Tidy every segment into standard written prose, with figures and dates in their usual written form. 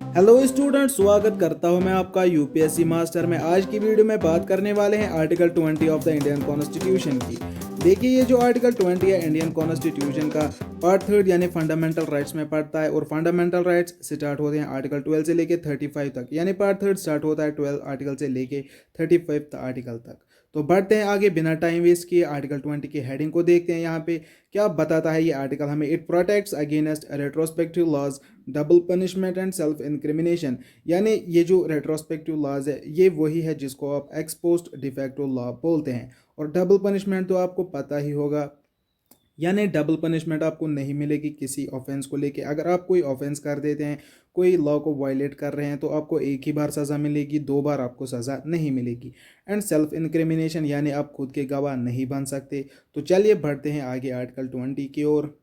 Hello student, स्वागत करता हूं मैं आपका यूपीएससी मास्टर में। आज की वीडियो में बात करने वाले हैं article 20 of the Indian constitution की। देखिए, ये जो आर्टिकल 20 है इंडियन कॉन्स्टिट्यूशन का पार्ट थर्ड यानी फंडामेंटल राइट्स में पड़ता है। और फंडामेंटल राइट्स स्टार्ट होते हैं आर्टिकल 12 से लेके 35 तक, यानी पार्ट थर्ड स्टार्ट होता है 12 आर्टिकल से लेके 35 आर्टिकल तक। तो बढ़ते हैं आगे बिना टाइम वेस्ट किए, आर्टिकल 20 की हेडिंग को देखते हैं। यहाँ पे क्या बताता है ये आर्टिकल हमें। It protects against retrospective laws, double punishment and self incrimination. यानी ये जो रेट्रोस्पेक्टिव लॉज है ये वही है जिसको आप एक्स पोस्ट डिफेक्टिव लॉ बोलते हैं। और डबल पनिशमेंट तो आपको पता ही होगा, यानी डबल पनिशमेंट आपको नहीं मिलेगी किसी ऑफेंस को लेके। अगर आप कोई ऑफेंस कर देते हैं, कोई लॉ को वायलेट कर रहे हैं, तो आपको एक ही बार सज़ा मिलेगी, दो बार आपको सज़ा नहीं मिलेगी। एंड सेल्फ इंक्रिमिनेशन यानी आप खुद के गवाह नहीं बन सकते। तो चलिए बढ़ते हैं आगे आर्टिकल 20 की ओर।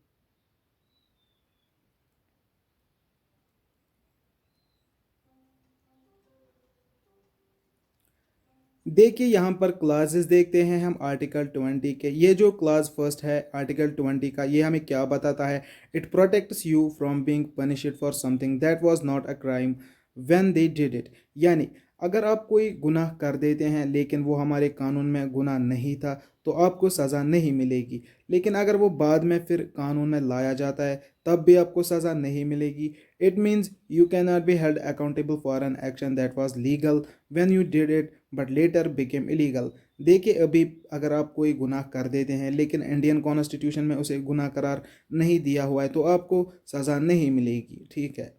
देखिए, यहाँ पर क्लासेस देखते हैं हम आर्टिकल 20 के। ये जो क्लास फर्स्ट है आर्टिकल 20 का, ये हमें क्या बताता है। It protects you from being punished for something that was not a crime when they did it. यानी अगर आप कोई गुनाह कर देते हैं लेकिन वो हमारे कानून में गुनाह नहीं था, तो आपको सज़ा नहीं मिलेगी। लेकिन अगर वो बाद में फिर कानून में लाया जाता है, तब भी आपको सज़ा नहीं मिलेगी। It means you can not be held accountable for an action that was legal when you did it but later became illegal. देखिए, अभी अगर आप कोई गुनाह कर देते हैं लेकिन इंडियन कॉन्स्टिट्यूशन में उसे गुनाह करार नहीं दिया हुआ है, तो आपको सज़ा नहीं मिलेगी। ठीक है।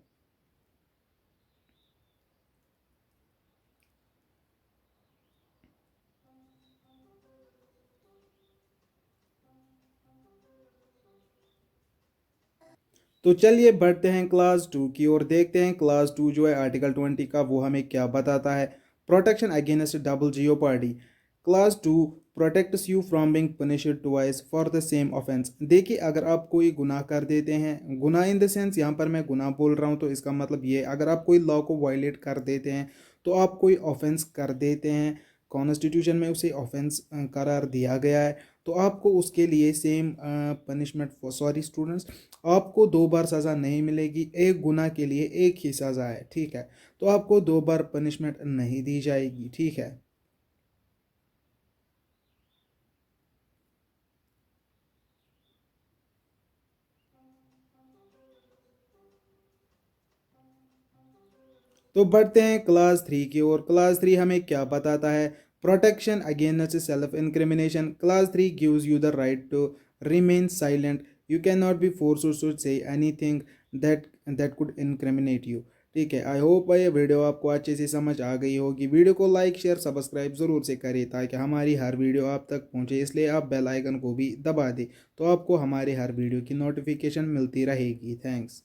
तो चलिए बढ़ते हैं क्लास टू की ओर, देखते हैं क्लास टू जो है आर्टिकल 20 का वो हमें क्या बताता है। Protection against double jeopardy. Clause two protects you from being punished twice for the same offence. देखिए, अगर आप कोई गुनाह कर देते हैं, गुनाह इन द सेंस यहाँ पर मैं गुनाह बोल रहा हूँ, तो इसका मतलब ये है, अगर आप कोई लॉ को वायलेट कर देते हैं, तो आप कोई ऑफेंस कर देते हैं, कॉन्स्टिट्यूशन में उसे ऑफेंस करार दिया गया है, तो आपको उसके लिए सेम पनिशमेंट सॉरी स्टूडेंट्स, आपको दो बार सज़ा नहीं मिलेगी। एक गुनाह के लिए एक ही सज़ा है। ठीक है। तो आपको दो बार पनिशमेंट नहीं दी जाएगी। ठीक है। तो बढ़ते हैं क्लास थ्री की ओर। क्लास थ्री हमें क्या बताता है। Protection against self incrimination. Class three gives you the right to remain silent. You can not be force to say anything that that could incriminate you. ठीक है। आई होप ये video आपको अच्छे से समझ आ गई होगी। वीडियो को लाइक शेयर सब्सक्राइब ज़रूर से करें ताकि हमारी हर वीडियो आप तक पहुंचे, इसलिए आप बेल आइकन को भी दबा दें, तो आपको हमारे हर वीडियो की नोटिफिकेशन मिलती रहेगी। थैंक्स।